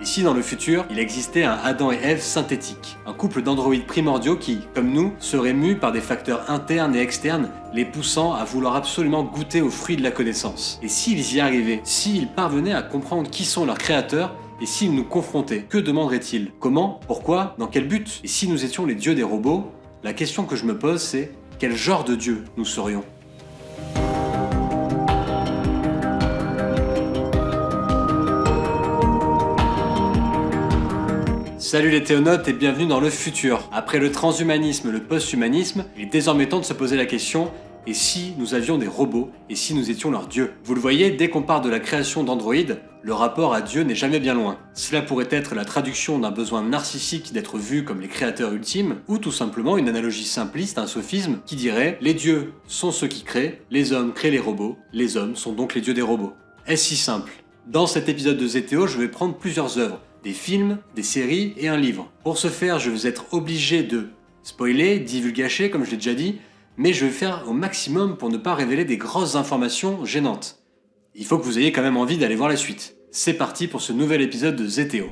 Et si dans le futur, il existait un Adam et Ève synthétique, un couple d'androïdes primordiaux qui, comme nous, seraient mus par des facteurs internes et externes, les poussant à vouloir absolument goûter aux fruits de la connaissance. Et s'ils y arrivaient, s'ils parvenaient à comprendre qui sont leurs créateurs, et s'ils nous confrontaient, que demanderaient-ils? Comment? Pourquoi? Dans quel but? Et si nous étions les dieux des robots, la question que je me pose c'est, quel genre de dieu nous serions? Salut les théonautes et bienvenue dans le futur. Après le transhumanisme, le post-humanisme, il est désormais temps de se poser la question, et si nous avions des robots, et si nous étions leurs dieux? Vous le voyez, dès qu'on parle de la création d'androïdes, le rapport à Dieu n'est jamais bien loin. Cela pourrait être la traduction d'un besoin narcissique d'être vus comme les créateurs ultimes, ou tout simplement une analogie simpliste, un sophisme, qui dirait « Les dieux sont ceux qui créent, les hommes créent les robots, les hommes sont donc les dieux des robots ». Est-ce si simple? Dans cet épisode de ZTO, je vais prendre plusieurs œuvres, des films, des séries et un livre. Pour ce faire, je vais être obligé de spoiler, divulgacher comme je l'ai déjà dit, mais je vais faire au maximum pour ne pas révéler des grosses informations gênantes. Il faut que vous ayez quand même envie d'aller voir la suite. C'est parti pour ce nouvel épisode de ZTO.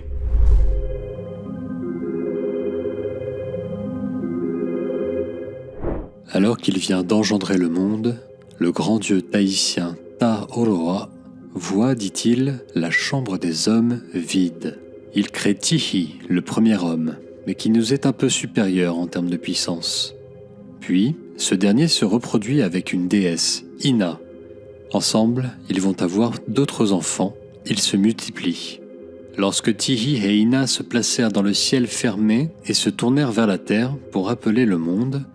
Alors qu'il vient d'engendrer le monde, le grand dieu tahitien Ta-Oroa voit, dit-il, la chambre des hommes vide. Il crée Tihi, le premier homme, mais qui nous est un peu supérieur en termes de puissance. Puis, ce dernier se reproduit avec une déesse, Ina. Ensemble, ils vont avoir d'autres enfants, ils se multiplient. Lorsque Tihi et Ina se placèrent dans le ciel fermé et se tournèrent vers la terre pour appeler le monde,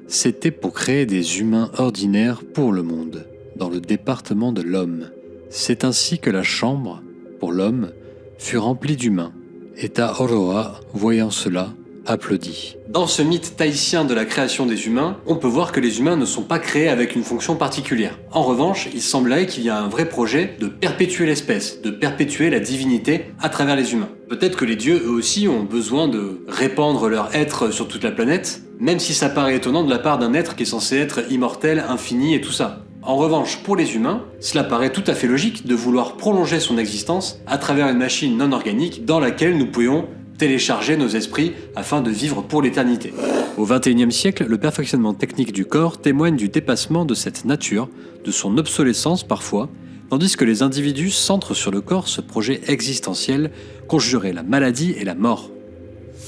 c'était pour créer des humains ordinaires pour le monde, dans le département de l'homme. C'est ainsi que la chambre, pour l'homme, fut remplie d'humains. Et Ta-Oroa, voyant cela, applaudit. Dans ce mythe tahitien de la création des humains, on peut voir que les humains ne sont pas créés avec une fonction particulière. En revanche, il semblerait qu'il y a un vrai projet de perpétuer l'espèce, de perpétuer la divinité à travers les humains. Peut-être que les dieux, eux aussi, ont besoin de répandre leur être sur toute la planète, même si ça paraît étonnant de la part d'un être qui est censé être immortel, infini et tout ça. En revanche, pour les humains, cela paraît tout à fait logique de vouloir prolonger son existence à travers une machine non organique dans laquelle nous pourrions télécharger nos esprits afin de vivre pour l'éternité. Au XXIe siècle, le perfectionnement technique du corps témoigne du dépassement de cette nature, de son obsolescence parfois, tandis que les individus centrent sur le corps ce projet existentiel, conjurer la maladie et la mort.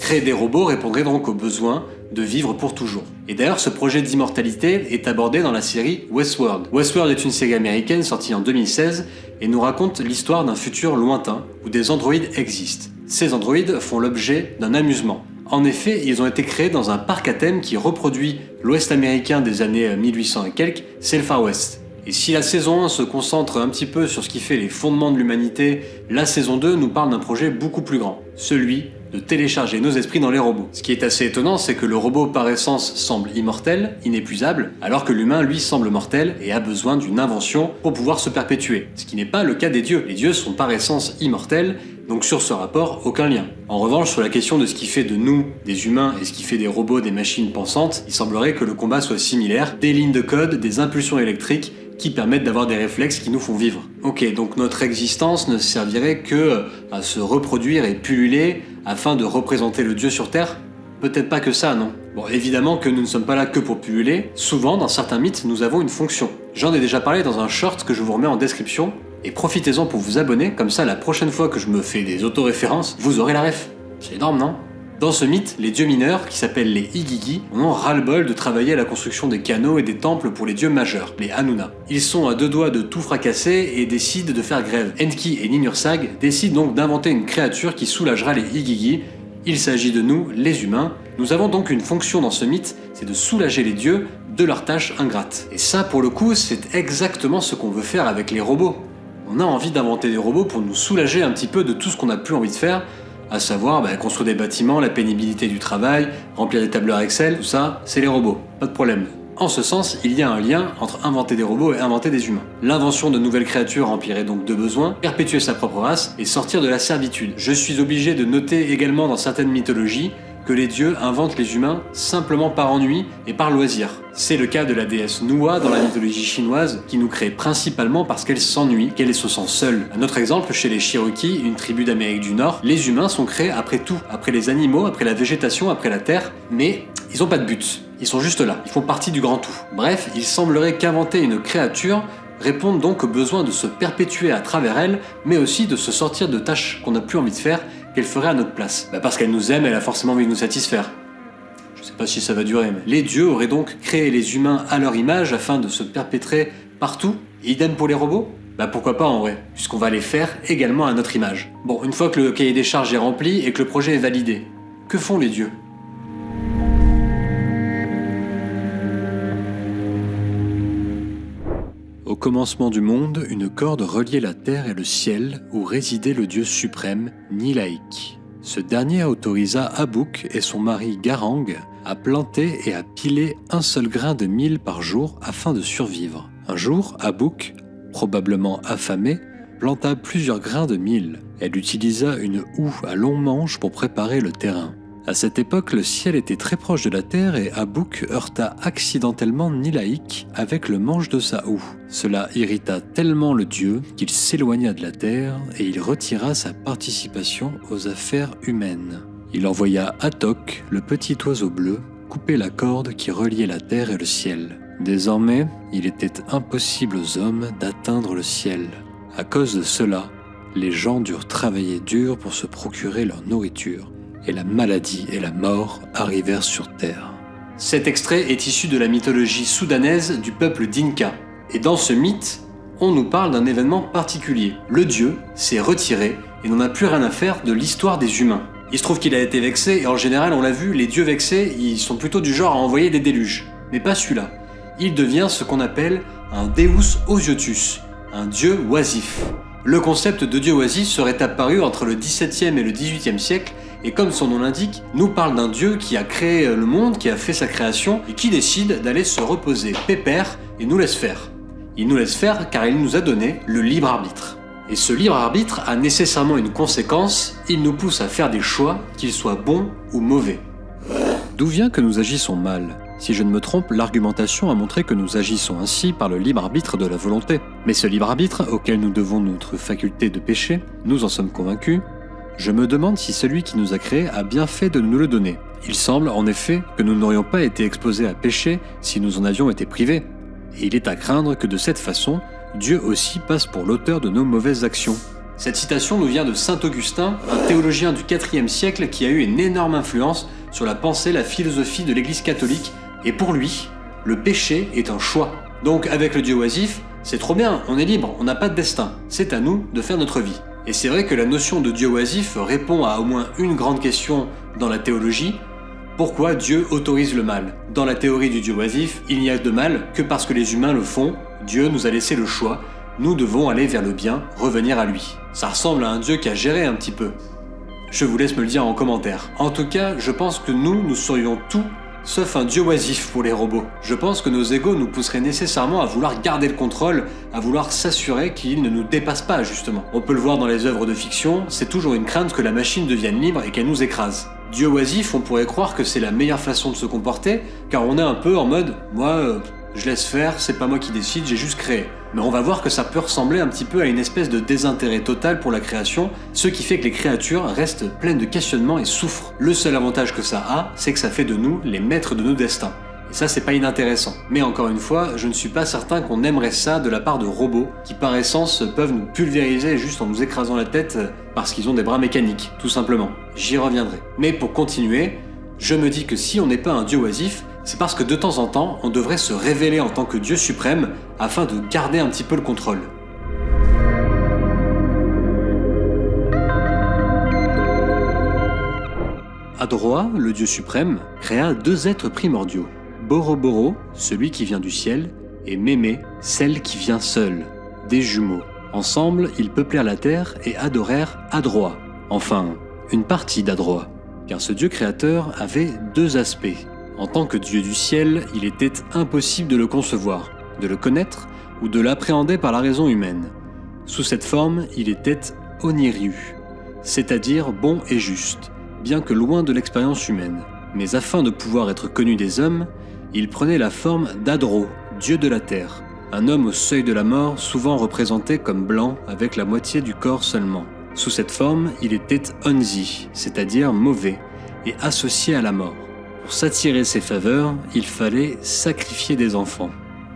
Créer des robots répondrait donc au besoin de vivre pour toujours. Et d'ailleurs, ce projet d'immortalité est abordé dans la série Westworld. Westworld est une série américaine sortie en 2016 et nous raconte l'histoire d'un futur lointain où des androïdes existent. Ces androïdes font l'objet d'un amusement. En effet, ils ont été créés dans un parc à thème qui reproduit l'Ouest américain des années 1800 et quelques, c'est le Far West. Et si la saison 1 se concentre un petit peu sur ce qui fait les fondements de l'humanité, la saison 2 nous parle d'un projet beaucoup plus grand, celui de télécharger nos esprits dans les robots. Ce qui est assez étonnant, c'est que le robot par essence semble immortel, inépuisable, alors que l'humain lui semble mortel et a besoin d'une invention pour pouvoir se perpétuer. Ce qui n'est pas le cas des dieux. Les dieux sont par essence immortels, donc sur ce rapport, aucun lien. En revanche, sur la question de ce qui fait de nous des humains et ce qui fait des robots des machines pensantes, il semblerait que le combat soit similaire, des lignes de code, des impulsions électriques qui permettent d'avoir des réflexes qui nous font vivre. Ok, donc notre existence ne servirait que à se reproduire et pulluler afin de représenter le dieu sur Terre? Peut-être pas que ça, non? Bon, évidemment que nous ne sommes pas là que pour pulluler. Souvent, dans certains mythes, nous avons une fonction. J'en ai déjà parlé dans un short que je vous remets en description, et profitez-en pour vous abonner, comme ça la prochaine fois que je me fais des autoréférences, vous aurez la ref. C'est énorme, non? Dans ce mythe, les dieux mineurs, qui s'appellent les Igigi, en ont ras-le-bol de travailler à la construction des canaux et des temples pour les dieux majeurs, les Anuna. Ils sont à deux doigts de tout fracasser et décident de faire grève. Enki et Ninursag décident donc d'inventer une créature qui soulagera les Igigi. Il s'agit de nous, les humains. Nous avons donc une fonction dans ce mythe, c'est de soulager les dieux de leurs tâches ingrates. Et ça, pour le coup, c'est exactement ce qu'on veut faire avec les robots. On a envie d'inventer des robots pour nous soulager un petit peu de tout ce qu'on n'a plus envie de faire, à savoir construire des bâtiments, la pénibilité du travail, remplir des tableurs Excel, tout ça, c'est les robots, pas de problème. En ce sens, il y a un lien entre inventer des robots et inventer des humains. L'invention de nouvelles créatures remplirait donc deux besoins, perpétuer sa propre race et sortir de la servitude. Je suis obligé de noter également dans certaines mythologies que les dieux inventent les humains simplement par ennui et par loisir. C'est le cas de la déesse Nuwa dans la mythologie chinoise, qui nous crée principalement parce qu'elle s'ennuie, qu'elle se sent seule. Un autre exemple, chez les Cherokee, une tribu d'Amérique du Nord, les humains sont créés après tout, après les animaux, après la végétation, après la terre, mais ils n'ont pas de but. Ils sont juste là, ils font partie du grand tout. Bref, il semblerait qu'inventer une créature réponde donc au besoin de se perpétuer à travers elle, mais aussi de se sortir de tâches qu'on n'a plus envie de faire, qu'elle ferait à notre place. Parce qu'elle nous aime, elle a forcément envie de nous satisfaire. Je sais pas si ça va durer, mais... Les dieux auraient donc créé les humains à leur image afin de se perpétrer partout, et idem pour les robots ? Pourquoi pas en vrai, puisqu'on va les faire également à notre image. Bon, une fois que le cahier des charges est rempli et que le projet est validé, que font les dieux ? Au commencement du monde, une corde reliait la terre et le ciel où résidait le dieu suprême, Nilaik. Ce dernier autorisa Abouk et son mari Garang à planter et à piler un seul grain de mil par jour afin de survivre. Un jour, Abouk, probablement affamée, planta plusieurs grains de mil. Elle utilisa une houe à long manche pour préparer le terrain. À cette époque, le ciel était très proche de la terre et Abouk heurta accidentellement Nilaik avec le manche de sa houe. Cela irrita tellement le dieu qu'il s'éloigna de la terre et il retira sa participation aux affaires humaines. Il envoya Atok, le petit oiseau bleu, couper la corde qui reliait la terre et le ciel. Désormais, il était impossible aux hommes d'atteindre le ciel. À cause de cela, les gens durent travailler dur pour se procurer leur nourriture. Et la maladie et la mort arrivèrent sur terre. Cet extrait est issu de la mythologie soudanaise du peuple Dinka. Et dans ce mythe, on nous parle d'un événement particulier. Le dieu s'est retiré et n'en a plus rien à faire de l'histoire des humains. Il se trouve qu'il a été vexé, et en général, on l'a vu, les dieux vexés, ils sont plutôt du genre à envoyer des déluges. Mais pas celui-là. Il devient ce qu'on appelle un Deus Ociotus, un dieu oisif. Le concept de dieu oisif serait apparu entre le XVIIe et le XVIIIe siècle, et comme son nom l'indique, nous parle d'un dieu qui a créé le monde, qui a fait sa création, et qui décide d'aller se reposer pépère et nous laisse faire. Il nous laisse faire car il nous a donné le libre arbitre. Et ce libre arbitre a nécessairement une conséquence, il nous pousse à faire des choix, qu'ils soient bons ou mauvais. D'où vient que nous agissons mal ? Si je ne me trompe, l'argumentation a montré que nous agissons ainsi par le libre arbitre de la volonté. Mais ce libre arbitre, auquel nous devons notre faculté de péché, nous en sommes convaincus. Je me demande si celui qui nous a créés a bien fait de nous le donner. Il semble, en effet, que nous n'aurions pas été exposés à pécher si nous en avions été privés. Et il est à craindre que de cette façon, Dieu aussi passe pour l'auteur de nos mauvaises actions. Cette citation nous vient de saint Augustin, un théologien du IVe siècle qui a eu une énorme influence sur la pensée, la philosophie de l'Église catholique. Et pour lui, le péché est un choix. Donc avec le Dieu oisif, c'est trop bien, on est libre, on n'a pas de destin. C'est à nous de faire notre vie. Et c'est vrai que la notion de Dieu oisif répond à au moins une grande question dans la théologie. Pourquoi Dieu autorise le mal ? Dans la théorie du Dieu oisif, il n'y a de mal que parce que les humains le font. Dieu nous a laissé le choix. Nous devons aller vers le bien, revenir à lui. Ça ressemble à un Dieu qui a géré un petit peu. Je vous laisse me le dire en commentaire. En tout cas, je pense que nous serions tout sauf un dieu oisif pour les robots. Je pense que nos égos nous pousseraient nécessairement à vouloir garder le contrôle, à vouloir s'assurer qu'ils ne nous dépassent pas, justement. On peut le voir dans les œuvres de fiction, c'est toujours une crainte que la machine devienne libre et qu'elle nous écrase. Dieu oisif, on pourrait croire que c'est la meilleure façon de se comporter, car on est un peu en mode « moi, je laisse faire, c'est pas moi qui décide, j'ai juste créé ». Mais on va voir que ça peut ressembler un petit peu à une espèce de désintérêt total pour la création, ce qui fait que les créatures restent pleines de questionnements et souffrent. Le seul avantage que ça a, c'est que ça fait de nous les maîtres de nos destins. Et ça, c'est pas inintéressant. Mais encore une fois, je ne suis pas certain qu'on aimerait ça de la part de robots, qui par essence peuvent nous pulvériser juste en nous écrasant la tête parce qu'ils ont des bras mécaniques, tout simplement. J'y reviendrai. Mais pour continuer, je me dis que si on n'est pas un dieu oisif, c'est parce que de temps en temps, on devrait se révéler en tant que Dieu suprême afin de garder un petit peu le contrôle. Adroa, le Dieu suprême, créa deux êtres primordiaux. Boroboro, celui qui vient du ciel, et Mémé, celle qui vient seule, des jumeaux. Ensemble, ils peuplèrent la terre et adorèrent Adroa. Enfin, une partie d'Adroa, car ce Dieu créateur avait deux aspects. En tant que Dieu du ciel, il était impossible de le concevoir, de le connaître ou de l'appréhender par la raison humaine. Sous cette forme, il était Oniriu, c'est-à-dire bon et juste, bien que loin de l'expérience humaine. Mais afin de pouvoir être connu des hommes, il prenait la forme d'Adro, dieu de la terre, un homme au seuil de la mort, souvent représenté comme blanc avec la moitié du corps seulement. Sous cette forme, il était Onzi, c'est-à-dire mauvais, et associé à la mort. Pour s'attirer ses faveurs, il fallait sacrifier des enfants.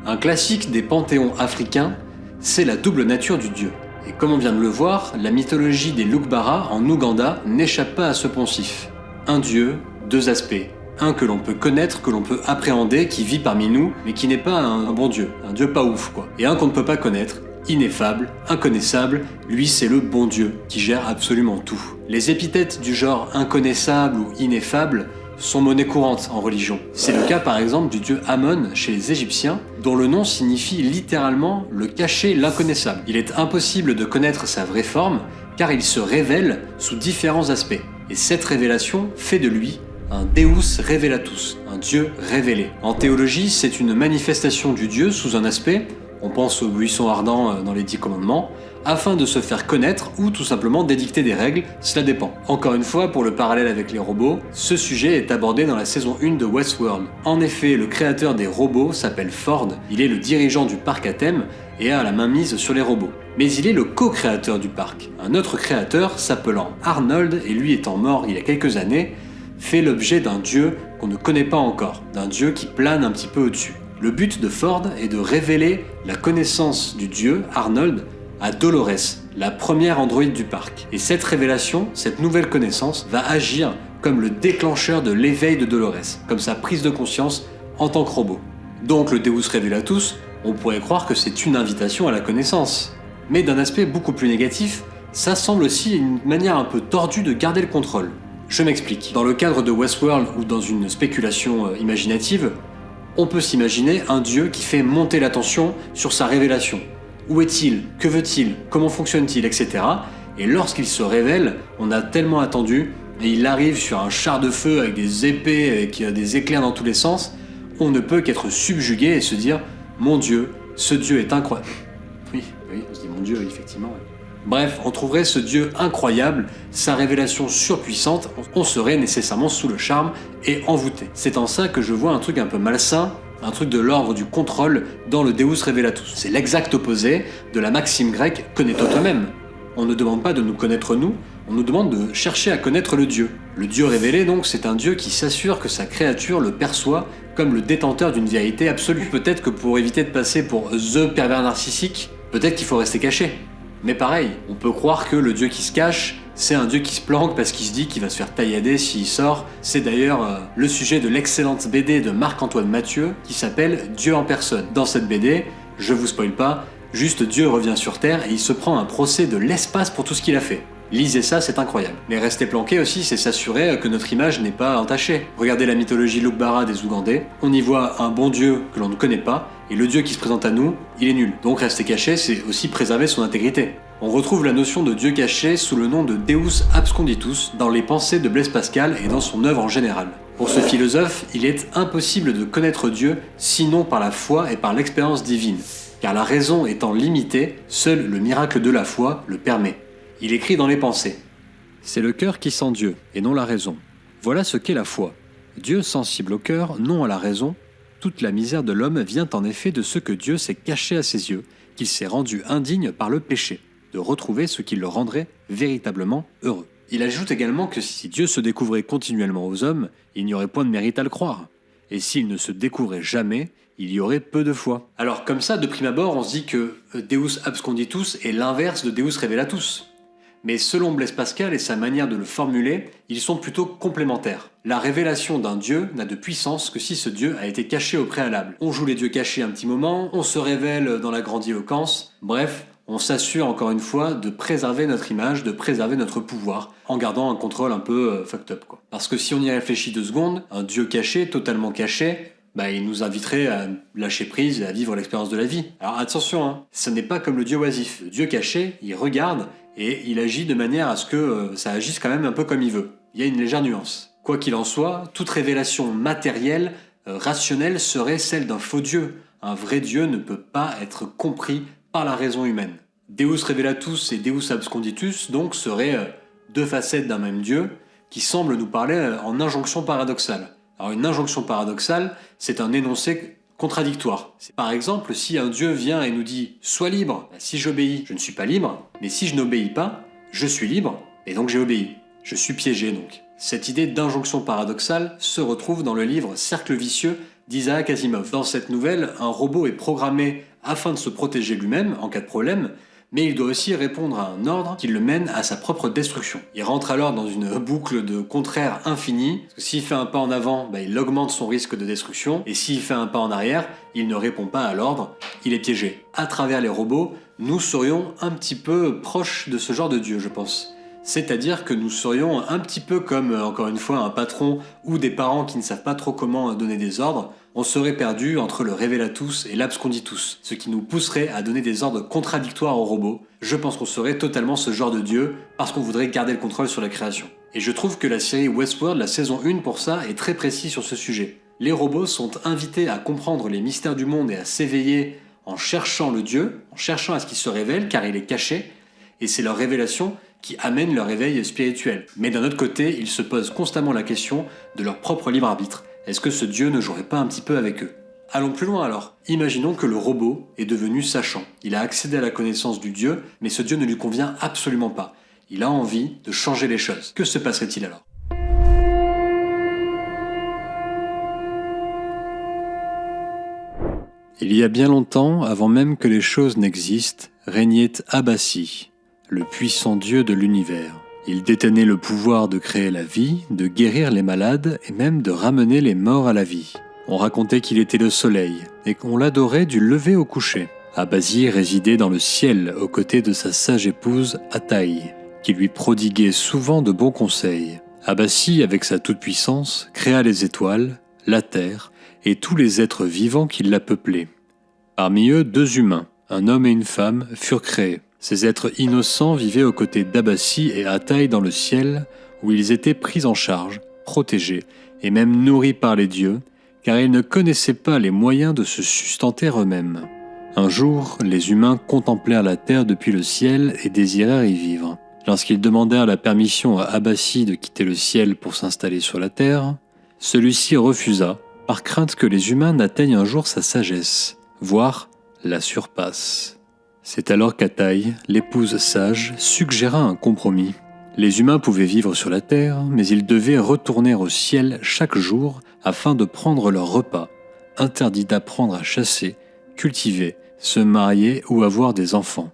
Un classique des panthéons africains, c'est la double nature du dieu. Et comme on vient de le voir, la mythologie des Lugbara en Ouganda n'échappe pas à ce poncif. Un dieu, deux aspects. Un que l'on peut connaître, que l'on peut appréhender, qui vit parmi nous, mais qui n'est pas un bon dieu, un dieu pas ouf quoi. Et un qu'on ne peut pas connaître, ineffable, inconnaissable, lui c'est le bon dieu, qui gère absolument tout. Les épithètes du genre inconnaissable ou ineffable sont monnaie courante en religion. C'est le cas par exemple du dieu Amon chez les Égyptiens, dont le nom signifie littéralement le caché, l'inconnaissable. Il est impossible de connaître sa vraie forme, car il se révèle sous différents aspects. Et cette révélation fait de lui un Deus Revelatus, un Dieu révélé. En théologie, c'est une manifestation du Dieu sous un aspect, on pense au buisson ardent dans les 10 commandements, afin de se faire connaître ou tout simplement d'édicter des règles, cela dépend. Encore une fois, pour le parallèle avec les robots, ce sujet est abordé dans la saison 1 de Westworld. En effet, le créateur des robots s'appelle Ford, il est le dirigeant du parc à thème et a la main mise sur les robots. Mais il est le co-créateur du parc. Un autre créateur, s'appelant Arnold, et lui étant mort il y a quelques années, fait l'objet d'un dieu qu'on ne connaît pas encore, d'un dieu qui plane un petit peu au-dessus. Le but de Ford est de révéler la connaissance du dieu, Arnold, à Dolores, la première androïde du parc. Et cette révélation, cette nouvelle connaissance, va agir comme le déclencheur de l'éveil de Dolores, comme sa prise de conscience en tant que robot. Donc le Deus Revelatus, on pourrait croire que c'est une invitation à la connaissance. Mais d'un aspect beaucoup plus négatif, ça semble aussi une manière un peu tordue de garder le contrôle. Je m'explique. Dans le cadre de Westworld ou dans une spéculation imaginative, on peut s'imaginer un dieu qui fait monter la tension sur sa révélation. Où est-il? Que veut-il? Comment fonctionne-t-il? Etc. Et lorsqu'il se révèle, on a tellement attendu, et il arrive sur un char de feu avec des épées, avec des éclairs dans tous les sens, on ne peut qu'être subjugué et se dire « Mon Dieu, ce Dieu est incroyable ». Oui, on se dit « Mon Dieu », effectivement. Ouais. Bref, on trouverait ce Dieu incroyable, sa révélation surpuissante, on serait nécessairement sous le charme et envoûté. C'est en ça que je vois un truc un peu malsain, un truc de l'ordre du contrôle dans le Deus Revelatus. C'est l'exact opposé de la maxime grecque « connais-toi toi-même ». On ne demande pas de nous connaître nous, on nous demande de chercher à connaître le Dieu. Le Dieu révélé donc, c'est un Dieu qui s'assure que sa créature le perçoit comme le détenteur d'une vérité absolue. Peut-être que pour éviter de passer pour THE pervers narcissique, peut-être qu'il faut rester caché. Mais pareil, on peut croire que le dieu qui se cache, c'est un dieu qui se planque parce qu'il se dit qu'il va se faire taillader s'il sort. C'est d'ailleurs le sujet de l'excellente BD de Marc-Antoine Mathieu qui s'appelle Dieu en personne. Dans cette BD, je vous spoil pas, juste Dieu revient sur Terre et il se prend un procès de l'espace pour tout ce qu'il a fait. Lisez ça, c'est incroyable. Mais rester planqué aussi, c'est s'assurer que notre image n'est pas entachée. Regardez la mythologie Lugbara des Ougandais, on y voit un bon dieu que l'on ne connaît pas, et le dieu qui se présente à nous, il est nul. Donc rester caché, c'est aussi préserver son intégrité. On retrouve la notion de dieu caché sous le nom de Deus Absconditus dans les pensées de Blaise Pascal et dans son œuvre en général. Pour ce philosophe, il est impossible de connaître Dieu sinon par la foi et par l'expérience divine, car la raison étant limitée, seul le miracle de la foi le permet. Il écrit dans les pensées. C'est le cœur qui sent Dieu, et non la raison. Voilà ce qu'est la foi. Dieu sensible au cœur, non à la raison. Toute la misère de l'homme vient en effet de ce que Dieu s'est caché à ses yeux, qu'il s'est rendu indigne par le péché, de retrouver ce qui le rendrait véritablement heureux. Il ajoute également que si Dieu se découvrait continuellement aux hommes, il n'y aurait point de mérite à le croire. Et s'il ne se découvrait jamais, il y aurait peu de foi. Alors comme ça, de prime abord, on se dit que Deus Absconditus est l'inverse de Deus Revelatus. Mais selon Blaise Pascal et sa manière de le formuler, ils sont plutôt complémentaires. La révélation d'un dieu n'a de puissance que si ce dieu a été caché au préalable. On joue les dieux cachés un petit moment, on se révèle dans la grandiloquence, bref, on s'assure encore une fois de préserver notre image, de préserver notre pouvoir, en gardant un contrôle un peu fucked up quoi. Parce que si on y réfléchit 2 secondes, un dieu caché, totalement caché, il nous inviterait à lâcher prise et à vivre l'expérience de la vie. Alors attention, ce n'est pas comme le dieu oisif. Le dieu caché, il regarde et il agit de manière à ce que ça agisse quand même un peu comme il veut. Il y a une légère nuance. Quoi qu'il en soit, toute révélation matérielle, rationnelle serait celle d'un faux dieu. Un vrai dieu ne peut pas être compris par la raison humaine. Deus Revelatus et Deus Absconditus donc seraient 2 facettes d'un même dieu, qui semble nous parler en injonction paradoxale. Alors une injonction paradoxale, c'est un énoncé contradictoire. C'est par exemple si un Dieu vient et nous dit « Sois libre », si j'obéis, je ne suis pas libre, mais si je n'obéis pas, je suis libre, et donc j'ai obéi. Je suis piégé donc. Cette idée d'injonction paradoxale se retrouve dans le livre Cercle vicieux d'Isaac Asimov. Dans cette nouvelle, un robot est programmé afin de se protéger lui-même en cas de problème, mais il doit aussi répondre à un ordre qui le mène à sa propre destruction. Il rentre alors dans une boucle de contraires infinis, parce que s'il fait un pas en avant, il augmente son risque de destruction, et s'il fait un pas en arrière, il ne répond pas à l'ordre, il est piégé. À travers les robots, nous serions un petit peu proches de ce genre de Dieu, je pense. C'est-à-dire que nous serions un petit peu comme, encore une fois, un patron ou des parents qui ne savent pas trop comment donner des ordres. On serait perdu entre le révélatus et l'absconditus, ce qui nous pousserait à donner des ordres contradictoires aux robots. Je pense qu'on serait totalement ce genre de dieu parce qu'on voudrait garder le contrôle sur la création. Et je trouve que la série Westworld, la saison 1 pour ça, est très précise sur ce sujet. Les robots sont invités à comprendre les mystères du monde et à s'éveiller en cherchant le dieu, en cherchant à ce qu'il se révèle car il est caché, et c'est leur révélation qui amène leur éveil spirituel. Mais d'un autre côté, ils se posent constamment la question de leur propre libre arbitre. Est-ce que ce Dieu ne jouerait pas un petit peu avec eux ? Allons plus loin alors. Imaginons que le robot est devenu sachant. Il a accédé à la connaissance du Dieu, mais ce Dieu ne lui convient absolument pas. Il a envie de changer les choses. Que se passerait-il alors ? Il y a bien longtemps, avant même que les choses n'existent, régnait Abassi, le puissant Dieu de l'univers. Il détenait le pouvoir de créer la vie, de guérir les malades et même de ramener les morts à la vie. On racontait qu'il était le soleil et qu'on l'adorait du lever au coucher. Abassi résidait dans le ciel aux côtés de sa sage épouse Ataï, qui lui prodiguait souvent de bons conseils. Abassi, avec sa toute-puissance, créa les étoiles, la terre et tous les êtres vivants qui la peuplaient. Parmi eux, 2 humains, un homme et une femme, furent créés. Ces êtres innocents vivaient aux côtés d'Abassi et Ataï dans le ciel, où ils étaient pris en charge, protégés et même nourris par les dieux, car ils ne connaissaient pas les moyens de se sustenter eux-mêmes. Un jour, les humains contemplèrent la terre depuis le ciel et désirèrent y vivre. Lorsqu'ils demandèrent la permission à Abassi de quitter le ciel pour s'installer sur la terre, celui-ci refusa, par crainte que les humains n'atteignent un jour sa sagesse, voire la surpassent. C'est alors qu'Ataï, l'épouse sage, suggéra un compromis. Les humains pouvaient vivre sur la terre, mais ils devaient retourner au ciel chaque jour afin de prendre leur repas, interdit d'apprendre à chasser, cultiver, se marier ou avoir des enfants.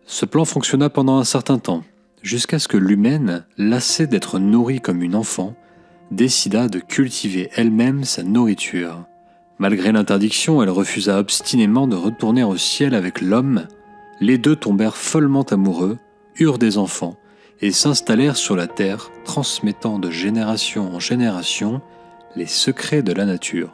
Ce plan fonctionna pendant un certain temps, jusqu'à ce que l'humaine, lassée d'être nourrie comme une enfant, décida de cultiver elle-même sa nourriture. Malgré l'interdiction, elle refusa obstinément de retourner au ciel avec l'homme. Les deux tombèrent follement amoureux, eurent des enfants et s'installèrent sur la terre, transmettant de génération en génération les secrets de la nature.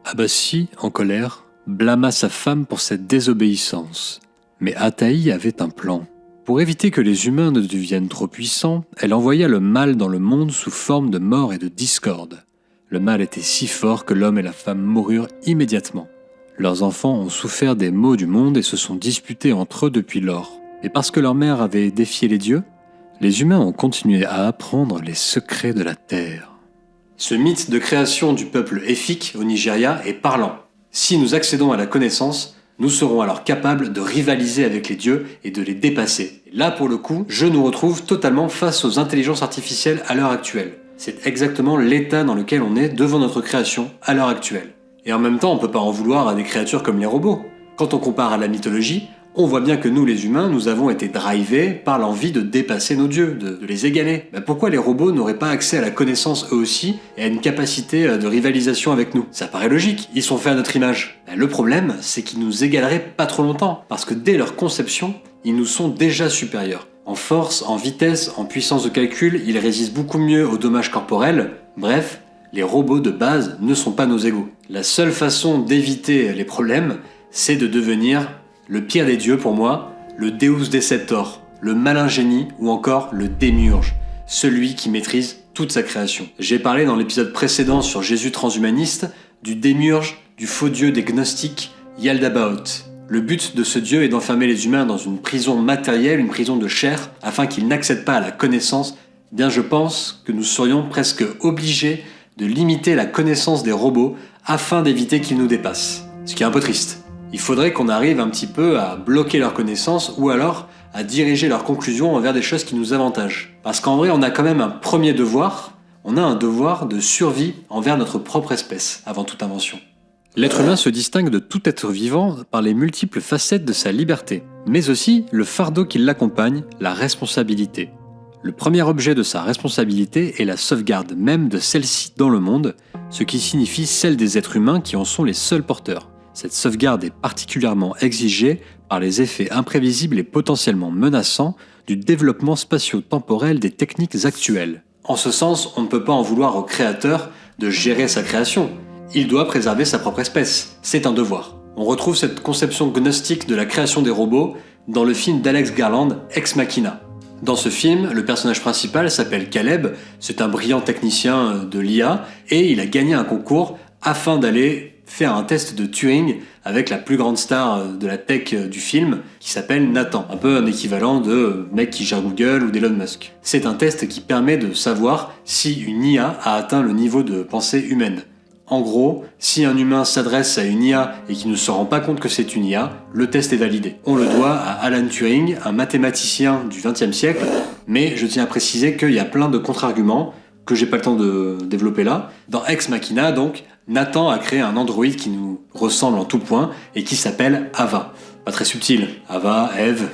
Abassi, en colère, blâma sa femme pour cette désobéissance. Mais Ataï avait un plan. Pour éviter que les humains ne deviennent trop puissants, elle envoya le mal dans le monde sous forme de mort et de discorde. Le mal était si fort que l'homme et la femme moururent immédiatement. Leurs enfants ont souffert des maux du monde et se sont disputés entre eux depuis lors. Et parce que leur mère avait défié les dieux, les humains ont continué à apprendre les secrets de la terre. Ce mythe de création du peuple Efik au Nigeria est parlant. Si nous accédons à la connaissance, nous serons alors capables de rivaliser avec les dieux et de les dépasser. Et là, pour le coup, je nous retrouve totalement face aux intelligences artificielles à l'heure actuelle. C'est exactement l'état dans lequel on est devant notre création à l'heure actuelle. Et en même temps, on ne peut pas en vouloir à des créatures comme les robots. Quand on compare à la mythologie, on voit bien que nous, les humains, nous avons été drivés par l'envie de dépasser nos dieux, de les égaler. Pourquoi les robots n'auraient pas accès à la connaissance eux aussi et à une capacité de rivalisation avec nous ? Ça paraît logique, ils sont faits à notre image. Le problème, c'est qu'ils nous égaleraient pas trop longtemps, parce que dès leur conception, ils nous sont déjà supérieurs. En force, en vitesse, en puissance de calcul, ils résistent beaucoup mieux aux dommages corporels. Bref, les robots de base ne sont pas nos égaux. La seule façon d'éviter les problèmes, c'est de devenir le pire des dieux pour moi, le Deus Deceptor, le malin génie ou encore le démiurge, celui qui maîtrise toute sa création. J'ai parlé dans l'épisode précédent sur Jésus transhumaniste du démiurge, du faux dieu des gnostiques, Yaldabaoth. Le but de ce dieu est d'enfermer les humains dans une prison matérielle, une prison de chair, afin qu'ils n'accèdent pas à la connaissance Bien, je pense que nous serions presque obligés de limiter la connaissance des robots afin d'éviter qu'ils nous dépassent. Ce qui est un peu triste. Il faudrait qu'on arrive un petit peu à bloquer leurs connaissances ou alors à diriger leurs conclusions envers des choses qui nous avantagent. Parce qu'en vrai, on a quand même un premier devoir, on a un devoir de survie envers notre propre espèce, avant toute invention. L'être humain se distingue de tout être vivant par les multiples facettes de sa liberté, mais aussi le fardeau qui l'accompagne, la responsabilité. Le premier objet de sa responsabilité est la sauvegarde même de celle-ci dans le monde, ce qui signifie celle des êtres humains qui en sont les seuls porteurs. Cette sauvegarde est particulièrement exigée par les effets imprévisibles et potentiellement menaçants du développement spatio-temporel des techniques actuelles. En ce sens, on ne peut pas en vouloir au créateur de gérer sa création. Il doit préserver sa propre espèce. C'est un devoir. On retrouve cette conception gnostique de la création des robots dans le film d'Alex Garland, Ex Machina. Dans ce film, le personnage principal s'appelle Caleb, c'est un brillant technicien de l'IA, et il a gagné un concours afin d'aller faire un test de Turing avec la plus grande star de la tech du film, qui s'appelle Nathan, un peu un équivalent de mec qui gère Google ou d'Elon Musk. C'est un test qui permet de savoir si une IA a atteint le niveau de pensée humaine. En gros, si un humain s'adresse à une IA et qu'il ne se rend pas compte que c'est une IA, le test est validé. On le doit à Alan Turing, un mathématicien du XXe siècle, mais je tiens à préciser qu'il y a plein de contre-arguments que j'ai pas le temps de développer là. Dans Ex Machina, donc, Nathan a créé un androïde qui nous ressemble en tout point et qui s'appelle Ava. Pas très subtil, Ava, Eve,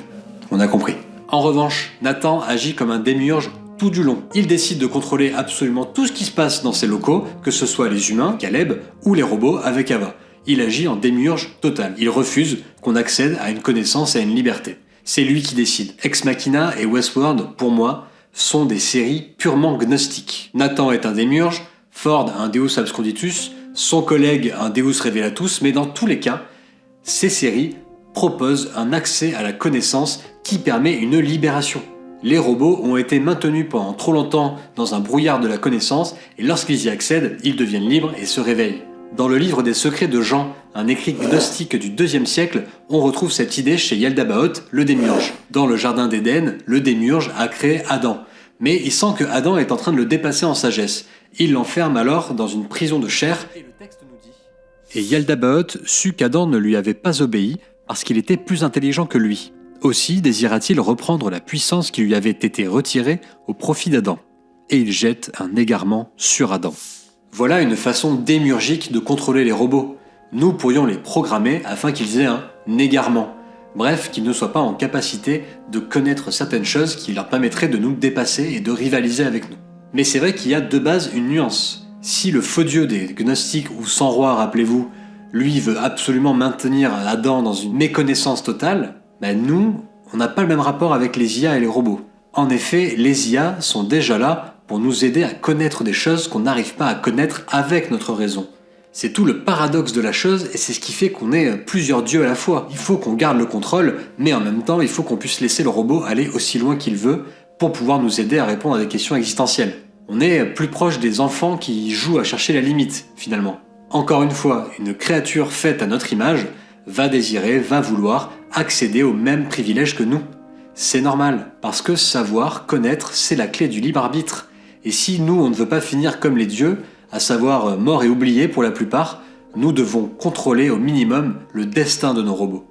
on a compris. En revanche, Nathan agit comme un démiurge tout du long. Il décide de contrôler absolument tout ce qui se passe dans ses locaux, que ce soit les humains, Caleb, ou les robots avec Ava. Il agit en démiurge total. Il refuse qu'on accède à une connaissance et à une liberté. C'est lui qui décide. Ex Machina et Westworld, pour moi, sont des séries purement gnostiques. Nathan est un démiurge, Ford un Deus Absconditus, son collègue un Deus Revelatus, mais dans tous les cas, ces séries proposent un accès à la connaissance qui permet une libération. Les robots ont été maintenus pendant trop longtemps dans un brouillard de la connaissance et lorsqu'ils y accèdent, ils deviennent libres et se réveillent. Dans le livre des secrets de Jean, un écrit gnostique du IIe siècle, on retrouve cette idée chez Yaldabaoth, le démiurge. Dans le jardin d'Éden, le démiurge a créé Adam. Mais il sent que Adam est en train de le dépasser en sagesse. Il l'enferme alors dans une prison de chair. Et le texte nous dit... Et Yaldabaoth sut qu'Adam ne lui avait pas obéi parce qu'il était plus intelligent que lui. Aussi désira-t-il reprendre la puissance qui lui avait été retirée au profit d'Adam. Et il jette un égarement sur Adam. Voilà une façon démiurgique de contrôler les robots. Nous pourrions les programmer afin qu'ils aient un égarement. Bref, qu'ils ne soient pas en capacité de connaître certaines choses qui leur permettraient de nous dépasser et de rivaliser avec nous. Mais c'est vrai qu'il y a de base une nuance. Si le faux dieu des gnostiques ou sans roi, rappelez-vous, lui veut absolument maintenir Adam dans une méconnaissance totale, nous, on n'a pas le même rapport avec les IA et les robots. En effet, les IA sont déjà là pour nous aider à connaître des choses qu'on n'arrive pas à connaître avec notre raison. C'est tout le paradoxe de la chose et c'est ce qui fait qu'on est plusieurs dieux à la fois. Il faut qu'on garde le contrôle, mais en même temps, il faut qu'on puisse laisser le robot aller aussi loin qu'il veut pour pouvoir nous aider à répondre à des questions existentielles. On est plus proche des enfants qui jouent à chercher la limite, finalement. Encore une fois, une créature faite à notre image va désirer, va vouloir accéder aux mêmes privilèges que nous. C'est normal, parce que savoir, connaître, c'est la clé du libre arbitre. Et si nous, on ne veut pas finir comme les dieux, à savoir morts et oubliés pour la plupart, nous devons contrôler au minimum le destin de nos robots.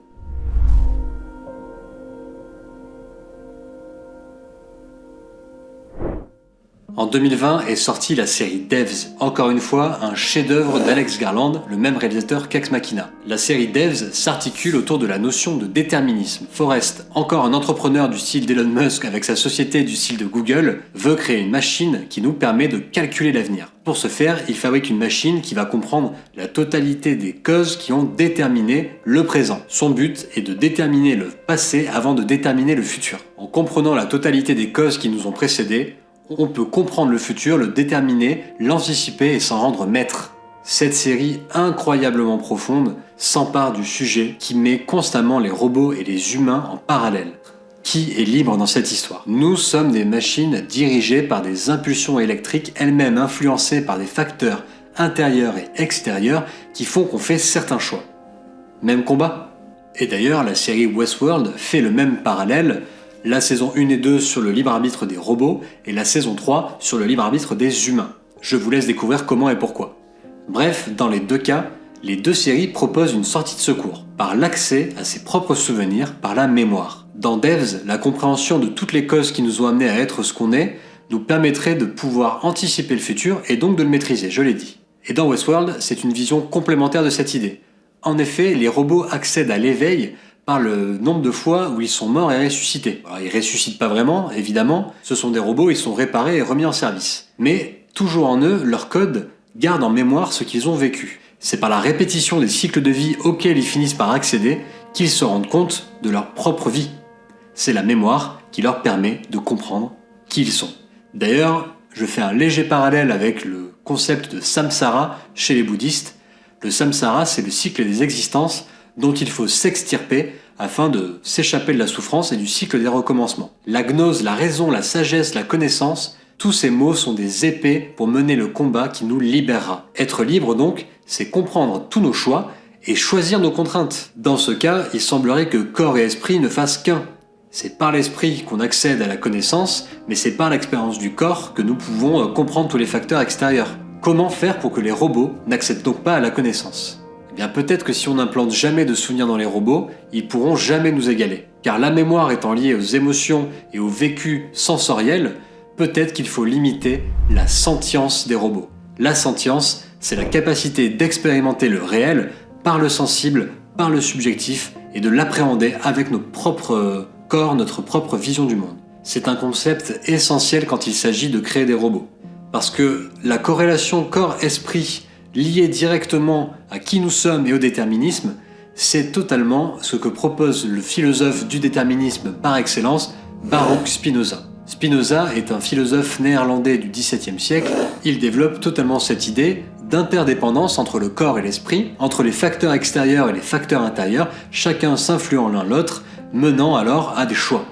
En 2020 est sortie la série Devs, encore une fois un chef-d'œuvre d'Alex Garland, le même réalisateur qu'Ex Machina. La série Devs s'articule autour de la notion de déterminisme. Forrest, encore un entrepreneur du style d'Elon Musk avec sa société du style de Google, veut créer une machine qui nous permet de calculer l'avenir. Pour ce faire, il fabrique une machine qui va comprendre la totalité des causes qui ont déterminé le présent. Son but est de déterminer le passé avant de déterminer le futur. En comprenant la totalité des causes qui nous ont précédés, on peut comprendre le futur, le déterminer, l'anticiper et s'en rendre maître. Cette série incroyablement profonde s'empare du sujet qui met constamment les robots et les humains en parallèle. Qui est libre dans cette histoire? Nous sommes des machines dirigées par des impulsions électriques, elles-mêmes influencées par des facteurs intérieurs et extérieurs qui font qu'on fait certains choix. Même combat. Et d'ailleurs, la série Westworld fait le même parallèle. la saison 1 et 2 sur le libre arbitre des robots, et la saison 3 sur le libre arbitre des humains. Je vous laisse découvrir comment et pourquoi. Bref, dans les deux cas, les deux séries proposent une sortie de secours, par l'accès à ses propres souvenirs, par la mémoire. Dans Devs, la compréhension de toutes les causes qui nous ont amenés à être ce qu'on est nous permettrait de pouvoir anticiper le futur et donc de le maîtriser, je l'ai dit. Et dans Westworld, c'est une vision complémentaire de cette idée. En effet, les robots accèdent à l'éveil par le nombre de fois où ils sont morts et ressuscités. Alors, ils ressuscitent pas vraiment, évidemment, ce sont des robots, ils sont réparés et remis en service. Mais, toujours en eux, leur code garde en mémoire ce qu'ils ont vécu. C'est par la répétition des cycles de vie auxquels ils finissent par accéder qu'ils se rendent compte de leur propre vie. C'est la mémoire qui leur permet de comprendre qui ils sont. D'ailleurs, je fais un léger parallèle avec le concept de samsara chez les bouddhistes. Le samsara, c'est le cycle des existences dont il faut s'extirper afin de s'échapper de la souffrance et du cycle des recommencements. La gnose, la raison, la sagesse, la connaissance, tous ces mots sont des épées pour mener le combat qui nous libérera. Être libre donc, c'est comprendre tous nos choix et choisir nos contraintes. Dans ce cas, il semblerait que corps et esprit ne fassent qu'un. C'est par l'esprit qu'on accède à la connaissance, mais c'est par l'expérience du corps que nous pouvons comprendre tous les facteurs extérieurs. Comment faire pour que les robots n'accèdent donc pas à la connaissance ? Eh bien peut-être que si on n'implante jamais de souvenirs dans les robots, ils pourront jamais nous égaler. Car la mémoire étant liée aux émotions et au vécu sensoriel, peut-être qu'il faut limiter la sentience des robots. La sentience, c'est la capacité d'expérimenter le réel par le sensible, par le subjectif et de l'appréhender avec nos propres corps, notre propre vision du monde. C'est un concept essentiel quand il s'agit de créer des robots. Parce que la corrélation corps-esprit liée directement à qui nous sommes et au déterminisme, c'est totalement ce que propose le philosophe du déterminisme par excellence, Baruch Spinoza. Spinoza est un philosophe néerlandais du XVIIe siècle. Il développe totalement cette idée d'interdépendance entre le corps et l'esprit, entre les facteurs extérieurs et les facteurs intérieurs, chacun s'influant l'un l'autre, menant alors à des choix.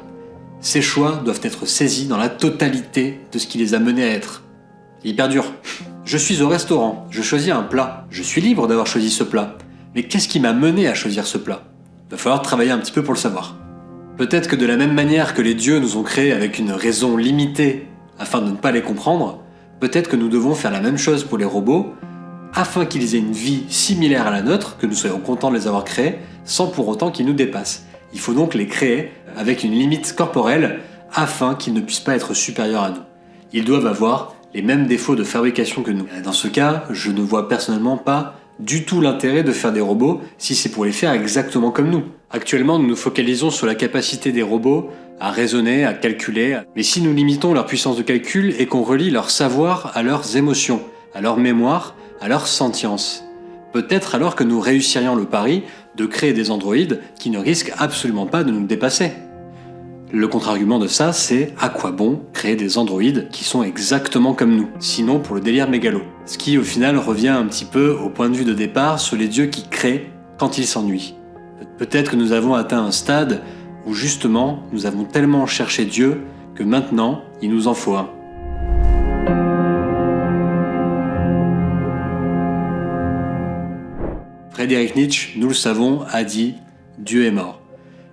Ces choix doivent être saisis dans la totalité de ce qui les a menés à être. Hyper dur. Je suis au restaurant, je choisis un plat. Je suis libre d'avoir choisi ce plat. Mais qu'est-ce qui m'a mené à choisir ce plat ? Il va falloir travailler un petit peu pour le savoir. Peut-être que de la même manière que les dieux nous ont créés avec une raison limitée afin de ne pas les comprendre, peut-être que nous devons faire la même chose pour les robots afin qu'ils aient une vie similaire à la nôtre, que nous soyons contents de les avoir créés, sans pour autant qu'ils nous dépassent. Il faut donc les créer avec une limite corporelle afin qu'ils ne puissent pas être supérieurs à nous. Ils doivent avoir les mêmes défauts de fabrication que nous. Dans ce cas, je ne vois personnellement pas du tout l'intérêt de faire des robots si c'est pour les faire exactement comme nous. Actuellement, nous nous focalisons sur la capacité des robots à raisonner, à calculer, mais si nous limitons leur puissance de calcul et qu'on relie leur savoir à leurs émotions, à leur mémoire, à leur sentience, peut-être alors que nous réussirions le pari de créer des androïdes qui ne risquent absolument pas de nous dépasser. Le contre-argument de ça, c'est à quoi bon créer des androïdes qui sont exactement comme nous, sinon pour le délire mégalo. Ce qui au final revient un petit peu au point de vue de départ sur les dieux qui créent quand ils s'ennuient. Peut-être que nous avons atteint un stade où justement nous avons tellement cherché Dieu que maintenant il nous en faut un. Friedrich Nietzsche, nous le savons, a dit « Dieu est mort ».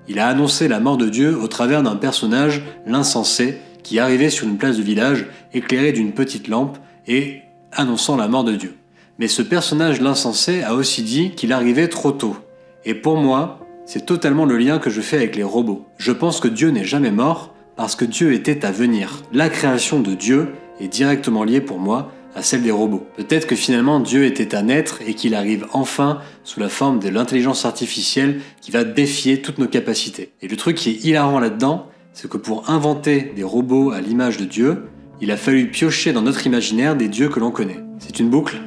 Il a annoncé la mort de Dieu au travers d'un personnage, l'insensé, qui arrivait sur une place de village, éclairé d'une petite lampe, et annonçant la mort de Dieu. Mais ce personnage, l'insensé, a aussi dit qu'il arrivait trop tôt. Et pour moi, c'est totalement le lien que je fais avec les robots. Je pense que Dieu n'est jamais mort, parce que Dieu était à venir. La création de Dieu est directement liée pour moi à celle des robots. Peut-être que finalement Dieu était à naître et qu'il arrive enfin sous la forme de l'intelligence artificielle qui va défier toutes nos capacités. Et le truc qui est hilarant là-dedans, c'est que pour inventer des robots à l'image de Dieu, il a fallu piocher dans notre imaginaire des dieux que l'on connaît. C'est une boucle.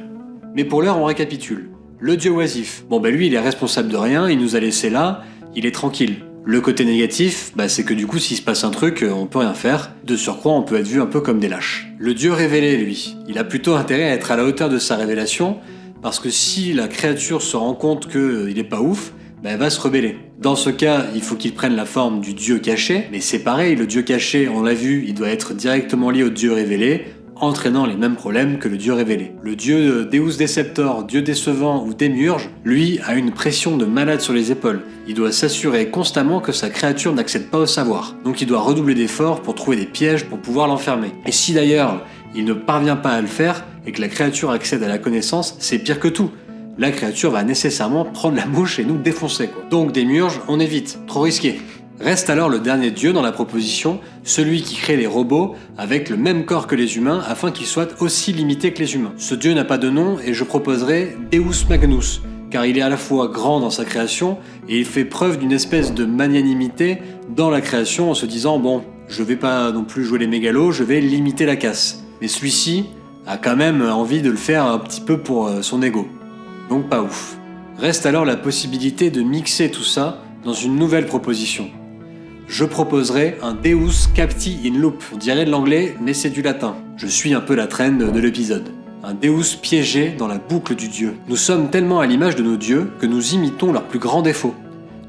Mais pour l'heure, on récapitule. Le dieu oisif. Lui, il est responsable de rien, il nous a laissés là, il est tranquille. Le côté négatif, c'est que du coup, s'il se passe un truc, on peut rien faire. De surcroît, on peut être vu un peu comme des lâches. Le dieu révélé, lui, il a plutôt intérêt à être à la hauteur de sa révélation, parce que si la créature se rend compte qu'il est pas ouf, elle va se rebeller. Dans ce cas, il faut qu'il prenne la forme du dieu caché, mais c'est pareil, le dieu caché, on l'a vu, il doit être directement lié au dieu révélé, entraînant les mêmes problèmes que le Dieu révélé. Le Dieu Deus Deceptor, Dieu décevant ou Démiurge, lui, a une pression de malade sur les épaules. Il doit s'assurer constamment que sa créature n'accède pas au savoir. Donc il doit redoubler d'efforts pour trouver des pièges pour pouvoir l'enfermer. Et si d'ailleurs il ne parvient pas à le faire et que la créature accède à la connaissance, c'est pire que tout. La créature va nécessairement prendre la mouche et nous défoncer, quoi. Donc Démiurge, on évite, trop risqué. Reste alors le dernier dieu dans la proposition, celui qui crée les robots avec le même corps que les humains afin qu'ils soient aussi limités que les humains. Ce dieu n'a pas de nom et je proposerai Deus Magnus, car il est à la fois grand dans sa création et il fait preuve d'une espèce de magnanimité dans la création en se disant bon, je vais pas non plus jouer les mégalos, je vais limiter la casse. Mais celui-ci a quand même envie de le faire un petit peu pour son ego. Donc pas ouf. Reste alors la possibilité de mixer tout ça dans une nouvelle proposition. Je proposerai un Deus Capti in Loop. On dirait de l'anglais, mais c'est du latin. Je suis un peu la trend de l'épisode. Un Deus piégé dans la boucle du Dieu. Nous sommes tellement à l'image de nos dieux que nous imitons leurs plus grands défauts.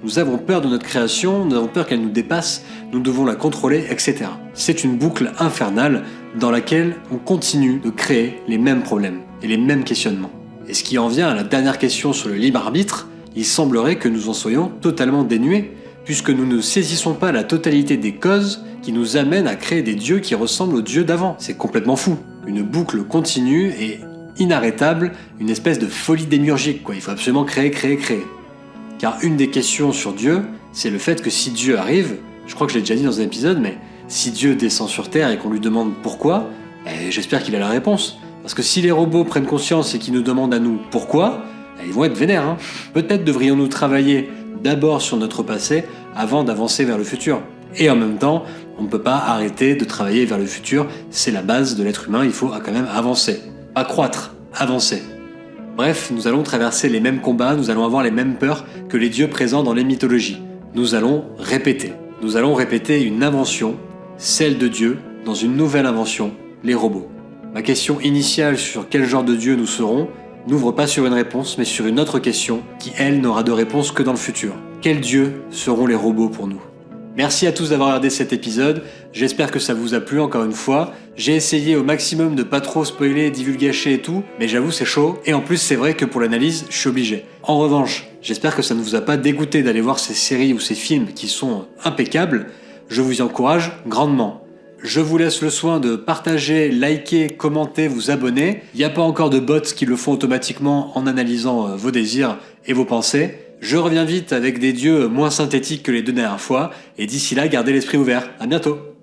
Nous avons peur de notre création, nous avons peur qu'elle nous dépasse, nous devons la contrôler, etc. C'est une boucle infernale dans laquelle on continue de créer les mêmes problèmes et les mêmes questionnements. Et ce qui en vient à la dernière question sur le libre arbitre, il semblerait que nous en soyons totalement dénués, puisque nous ne saisissons pas la totalité des causes qui nous amènent à créer des dieux qui ressemblent aux dieux d'avant. C'est complètement fou. Une boucle continue et inarrêtable, une espèce de folie démiurgique, quoi. Il faut absolument créer. Car une des questions sur Dieu, c'est le fait que si Dieu arrive, je crois que je l'ai déjà dit dans un épisode, mais si Dieu descend sur Terre et qu'on lui demande pourquoi, j'espère qu'il a la réponse. Parce que si les robots prennent conscience et qu'ils nous demandent à nous pourquoi, ils vont être vénères, hein. Peut-être devrions-nous travailler d'abord sur notre passé avant d'avancer vers le futur. Et en même temps, on ne peut pas arrêter de travailler vers le futur, c'est la base de l'être humain, il faut quand même avancer. Pas croître, avancer. Bref, nous allons traverser les mêmes combats, nous allons avoir les mêmes peurs que les dieux présents dans les mythologies. Nous allons répéter. Nous allons répéter une invention, celle de Dieu, dans une nouvelle invention, les robots. Ma question initiale sur quel genre de dieu nous serons n'ouvre pas sur une réponse, mais sur une autre question qui, elle, n'aura de réponse que dans le futur. Quels dieux seront les robots pour nous ? Merci à tous d'avoir regardé cet épisode, j'espère que ça vous a plu encore une fois. J'ai essayé au maximum de pas trop spoiler, divulgacher et tout, mais j'avoue c'est chaud, et en plus c'est vrai que pour l'analyse, je suis obligé. En revanche, j'espère que ça ne vous a pas dégoûté d'aller voir ces séries ou ces films qui sont impeccables, je vous y encourage grandement. Je vous laisse le soin de partager, liker, commenter, vous abonner. Il n'y a pas encore de bots qui le font automatiquement en analysant vos désirs et vos pensées. Je reviens vite avec des dieux moins synthétiques que les deux dernières fois, et d'ici là, gardez l'esprit ouvert. À bientôt!